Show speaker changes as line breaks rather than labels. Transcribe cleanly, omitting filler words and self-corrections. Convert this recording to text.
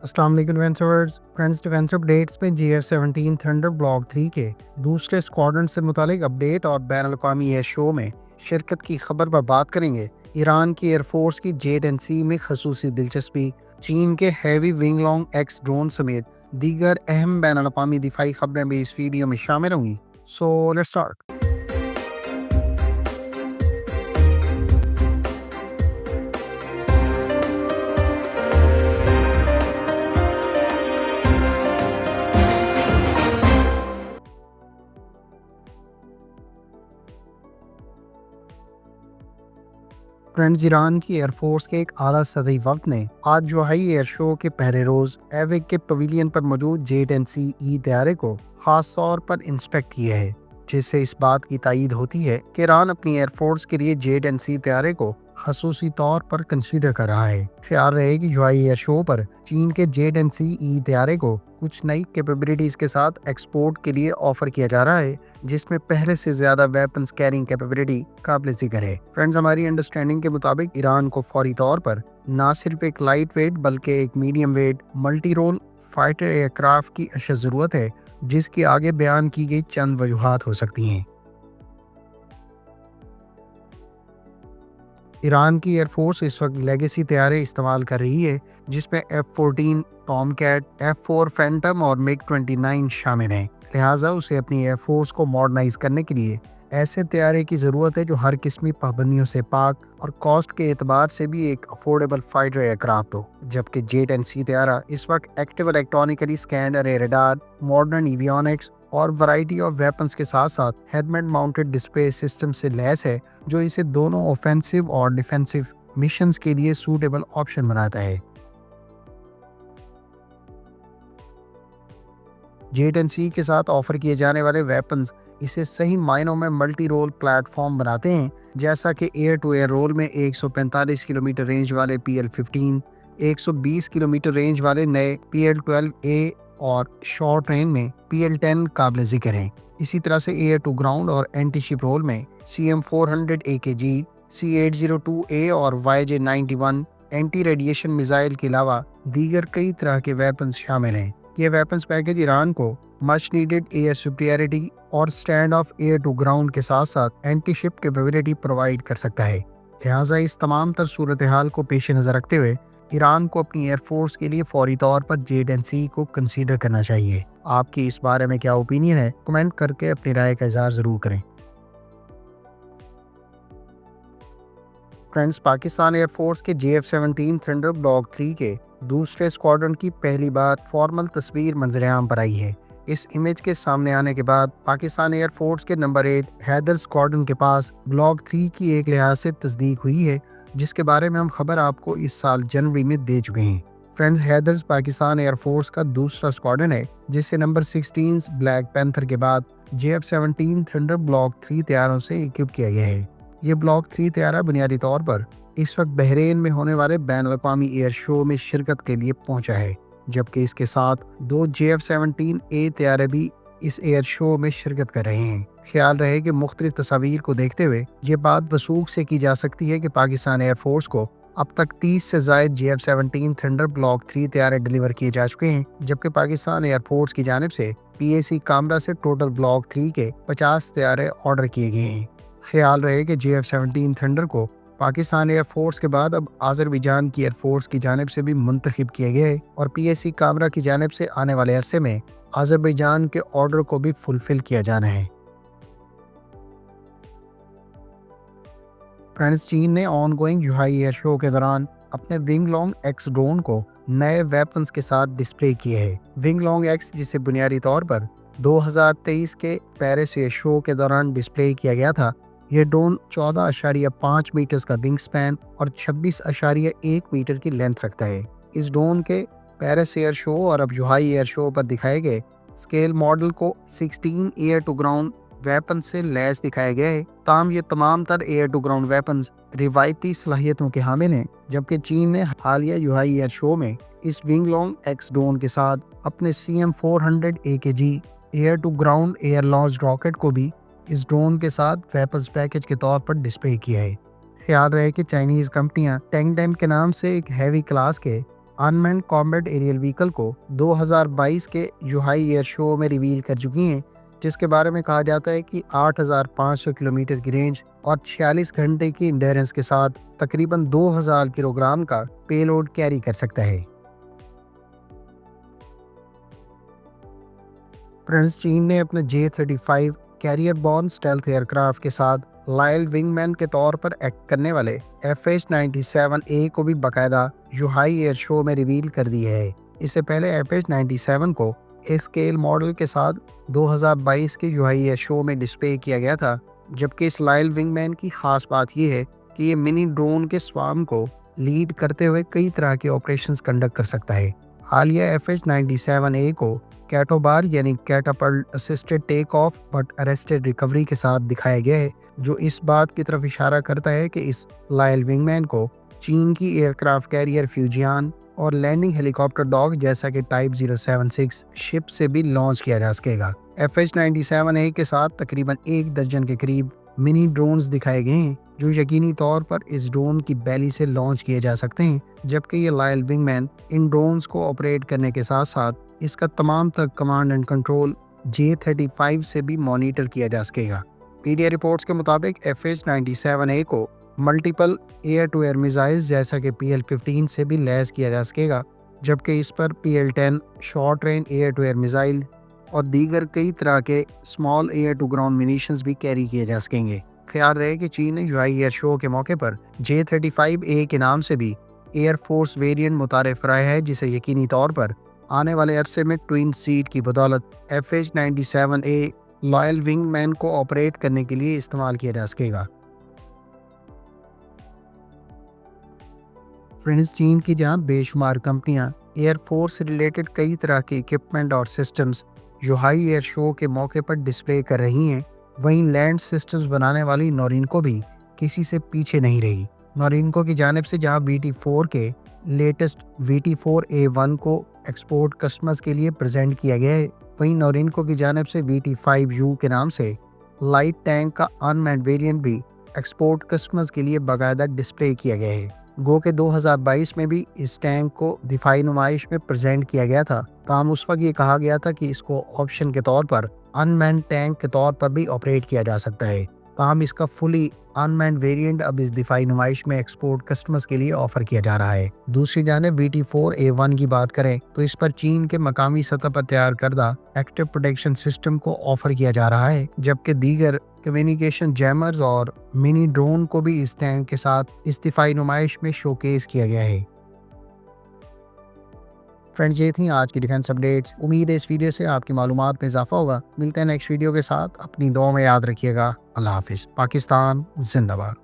अस्सलाम वालेकुम friends defence updates में GF-17 थंडर ब्लॉक 3 के दूसरे स्क्वाड्रन से मुतालिक अपडेट और बैन अल-अक़वामी एयर शो में शिरकत की खबर पर बात करेंगे। ईरान की एयरफोर्स की जेट-एंड-सी में खसूसी दिलचस्पी, चीन के heavy wing long x drone समेत दीगर अहम बैन अल-अक़वामी दिफाई खबरें भी इस वीडियो में शामिल होंगी। So let's start. Friends, Iran की एयरफोर्स के एक आला सतही वक्त ने आज जोहाई एयर शो के पहले रोज एविक के पवेलियन पर मौजूद जेट-एंड-सी तैयारे को खास तौर पर इंस्पेक्ट किया है, जिससे इस बात की तायीद होती है कि ईरान अपनी एयरफोर्स के लिए जेट-एंड-सी तैयारे को खसूसी तौर पर कंसीडर कर रहा है। ख्याल रहे कि जोहाई एयर शो पर चीन के जेट-एंड-सी तैयारे को कुछ नई कैपेबिलिटीज के साथ एक्सपोर्ट के लिए ऑफर किया जा रहा है, जिसमें पहले से ज्यादा वेपन्स कैरिंग कैपेबिलिटी काबिल जिक्र है। फ्रेंड्स, हमारी अंडरस्टैंडिंग के मुताबिक ईरान को फौरी तौर पर न सिर्फ एक लाइट वेट बल्कि एक medium weight multi role fighter aircraft की अशद जरूरत है, जिसकी आगे बयान की गई चंद वजूहात हो सकती हैं। ईरान की एयरफोर्स इस वक्त लेगेसी तैयारे इस्तेमाल कर रही है, जिसमें F-14 टॉमकैट, F-4 फैंटम और MiG-29 शामिल हैं। लिहाजा उसे अपनी एयरफोर्स को मॉडर्नाइज करने के लिए ऐसे तैयारे की ज़रूरत है जो हर किस्मी पाबंदियों से पाक और कॉस्ट के एतबार से भी एक अफोर्डेबल फाइटर एयरक्राफ्ट हो। जबकि जेट-एंड-सी तैयारा इस वक्त एक्टिव इलेक्ट्रॉनिकली स्कैन्ड अरे रडार, मॉडर्न एवियोनिक्स और वैरायटी ऑफ वेपन्स के साथ साथ हेडमेट माउंटेड डिस्प्ले सिस्टम से लैस है, जो इसे दोनों ऑफेंसिव और डिफेंसिव मिशंस के लिए सूटेबल ऑप्शन बनाता है। जेट-एंड-सी के साथ ऑफर किए जाने वाले वेपन्स इसे सही मायनों में मल्टी रोल प्लेटफॉर्म बनाते हैं, जैसा कि एयर टू एयर रोल में 145 किलोमीटर रेंज वाले PL-15, 120 किलोमीटर रेंज वाले नए PL-12A और शॉर्ट रेंज में PL-10 काबिल जिक्र हैं। इसी तरह से एयर टू ग्राउंड और एंटी शिप रोल में CM-400 AKG, C-802A और YJ-91 एंटी रेडिएशन मिसाइल के अलावा दीगर कई तरह के वेपन्स शामिल हैं। ये वेपन्स पैकेज ईरान को मच नीडेड एयर सुपीरियरिटी और stand off air to ground के साथ साथ एंटी शिप कैपेबिलिटी प्रोवाइड कर सकता है। लिहाजा इस तमाम तर सूरत हाल को पेश नज़र रखते हुए ईरान को अपनी एयरफोर्स के लिए फौरी तौर पर जेट-एंड-सी को कंसीडर करना चाहिए। आपकी इस बारे में क्या ओपिनियन है? कमेंट करके अपनी राय का इज़हार ज़रूर करें। फ्रेंड्स, पाकिस्तान एयरफोर्स के JF-17 थंडर ब्लॉक 3 के दूसरे स्क्वाड्रन की पहली बार फॉर्मल तस्वीर मंजर-ए-आम पर आई है। इस इमेज के सामने आने के बाद पाकिस्तान एयरफोर्स के नंबर 8 हैदर स्क्वाड्रन के पास ब्लॉक 3 की एक लिहाज से तस्दीक हुई है, जिसके बारे में हम खबर आपको इस साल जनवरी में दे चुके हैं। फ्रेंड्स, हैदर्स पाकिस्तान एयरफोर्स का दूसरा स्क्वाड्रन है, जिसे नंबर 16 ब्लैक पैंथर के बाद JF-17 थंडर ब्लॉक 3 तैयारों से इक्विप किया गया है। ये ब्लॉक 3 तैयारा बुनियादी तौर पर इस वक्त बहरीन में होने वाले बैन अल-अक़वामी एयर शो में शिरकत के लिए पहुंचा है, जबकि इसके साथ 2 JF-17A तैयारे भी इस एयर शो में शिरकत कर रहे हैं। ख्याल रहे कि मुख्तलिफ तस्वीर को देखते हुए ये बात वसूख से की जा सकती है कि पाकिस्तान एयरफोर्स को अब तक 30 से ज़ायद JF-17 थंडर ब्लॉक 3 तैयारे डिलीवर किए जा चुके हैं, जबकि पाकिस्तान एयरफोर्स की जानिब से PAC कामरा से टोटल ब्लॉक 3 के 50 तैयारे ऑर्डर किए गए हैं। ख्याल रहे कि JF-17 थंडर को पाकिस्तान एयरफोर्स के बाद अब आज़रबाईजान की एयरफोर्स की जानिब से भी मुंतखब किया गया है और PAC कामरा की जानिब से आने वाले अरसे में आज़रबाईजान के ऑर्डर को भी फुलफिल किया जाना है। फ्रेंड्स, चीन ने ऑनगोइंग जोहाई एयर शो के दौरान अपने विंग लॉन्ग एक्स ड्रोन को नए वेपन्स के साथ डिस्प्ले किए है। विंग लॉन्ग एक्स, जिसे बुनियादी तौर पर 2023 के पेरिस एयर शो के दौरान डिस्प्ले किया गया था, यह ड्रोन 14.5 मीटर का विंग स्पैन और 26.1 मीटर की लेंथ रखता है। इस ड्रोन के पेरिस एयर शो और अब जोहाई एयर शो पर दिखाए गए स्केल मॉडल को 16 एयर टू ग्राउंड वेपन से लैस दिखाया गया है। ताम ये तमाम तर एयर टू ग्राउंड वेपन्स रिवायती सलाहियतों के हामिल हैं, जबकि चीन ने हालिया जोहाई एयर शो में इस विंग लॉन्ग एक्स ड्रोन के साथ अपने CM-400 AKG air to ground air launch rocket को भी इस ड्रोन के साथ वेपन्स पैकेज के तौर पर डिस्प्ले किया है। ख्याल रहे कि चाइनीज कंपनियां टैंगडेम के नाम से एक हैवी क्लास के अनमैन्ड कॉम्बैट एरियल व्हीकल को 2022 के युहाई एयर शो में रिवील कर चुकी हैं, जिसके बारे में कहा जाता है कि 8,500 किलोमीटर की रेंज और 46 घंटे की इंड्योरेंस के साथ तकरीबन 2,000 किलोग्राम का पेलोड कैरी कर सकता है। फ्रांस चीन ने अपने J-35 career born stealth aircraft के साथ लॉयल विंगमैन के तौर पर एक्ट करने वाले FH-97A को भी बाकायदा युहाई एयर शो में रिवील कर दिया है। इससे पहले FH-97 को स्केल मॉडल के साथ 2022 के युहाई एयर शो में डिस्प्ले किया गया था, जबकि इस लॉयल विंगमैन की खास बात यह है कि ये मिनी ड्रोन के स्वाम को लीड करते हुए कई तरह के ऑपरेशंस कंडक्ट कर सकता है। हालिया FH-97A को कैटोबार यानी catapult assisted take off but arrested recovery के साथ दिखाया गया है, जो इस बात की तरफ इशारा करता है कि इस लॉयल विंगमैन को चीन की एयरक्राफ्ट कैरियर फ्यूजियान और लैंडिंग हेलीकॉप्टर डॉग जैसा कि टाइप 076 शिप से भी लॉन्च किया जा सकेगा। FH-97A के साथ तकरीबन 1 दर्जन के करीब मिनी ड्रोन्स दिखाए गए हैं, जो यकीनी तौर पर इस ड्रोन की बैली से लॉन्च किए जा सकते हैं, जबकि ये लॉयल विंगमैन इन ड्रोन्स को ऑपरेट करने के साथ साथ इसका तमाम तक कमांड एंड कंट्रोल J-35 से भी मॉनिटर किया जा सकेगा। मीडिया रिपोर्ट्स के मुताबिक FH-97A को multiple air to air missiles जैसा कि PL-15 से भी लैस किया जा सकेगा, जबकि इस पर PL-10 short range air to air missile और दीगर कई तरह के small air to ground munitions भी कैरी किए जा सकेंगे। ख्याल रहे कि चीन ने युहाई एयर शो के मौके पर J-35A के नाम से भी एयर फोर्स वेरिएंट मुतारिफ कराया है, जिसे यकीनी तौर पर आने वाले अरसे में ट्विन सीट की बदौलत FH-97A लॉयल विंगमैन को ऑपरेट करने के लिए इस्तेमाल किया जा सकेगा। फ्रेंड्स, चीन की जहां बेशुमार कंपनियां एयरफोर्स रिलेटेड कई तरह के इक्विपमेंट और सिस्टम्स युहाई एयर शो के मौके पर डिस्प्ले कर रही हैं, वहीं लैंड सिस्टम्स बनाने वाली नोरिनको भी किसी से पीछे नहीं रही। नोरिनको की जानिब से जहां VT4 के लेटेस्ट VT4A1 को एक्सपोर्ट कस्टमर्स के लिए प्रेजेंट किया गया है, वहीं नोरिनको की जानिब से VT5U के नाम से लाइट टैंक का अनमैन्ड वेरिएंट भी एक्सपोर्ट कस्टमर्स के लिए बाकायदा डिस्प्ले किया गया है। गो के 2022 में भी इस टैंक को दिफाई नुमाइश में प्रेजेंट किया गया था, ताहम उस वक्त ये कहा गया था कि इसको ऑप्शन के तौर पर अनमैन्ड टैंक के तौर पर भी ऑपरेट किया जा सकता है। ताहम इसका फुली अनमैन्ड वेरिएंट अब इस दिफाई नुमाइश में एक्सपोर्ट कस्टमर्स के लिए ऑफर किया जा रहा है। दूसरी जानिब VT4A1 की बात करें तो इस पर चीन के मकामी सतह पर तैयार करदा एक्टिव प्रोटेक्शन सिस्टम को ऑफर किया जा रहा है, जबकि दीगर कम्युनिकेशन जैमर्स और मिनी ड्रोन को भी इस टैंक के साथ इस दिफाई नुमाइश में शोकेस किया गया है। फ्रेंड्स, ये थी आज की डिफेंस अपडेट्स। उम्मीद है इस वीडियो से आपकी मालूमात में इजाफा होगा। मिलते हैं नेक्स्ट वीडियो के साथ। अपनी दुआ में याद रखिएगा। अल्लाह हाफिज़। पाकिस्तान जिंदाबाद।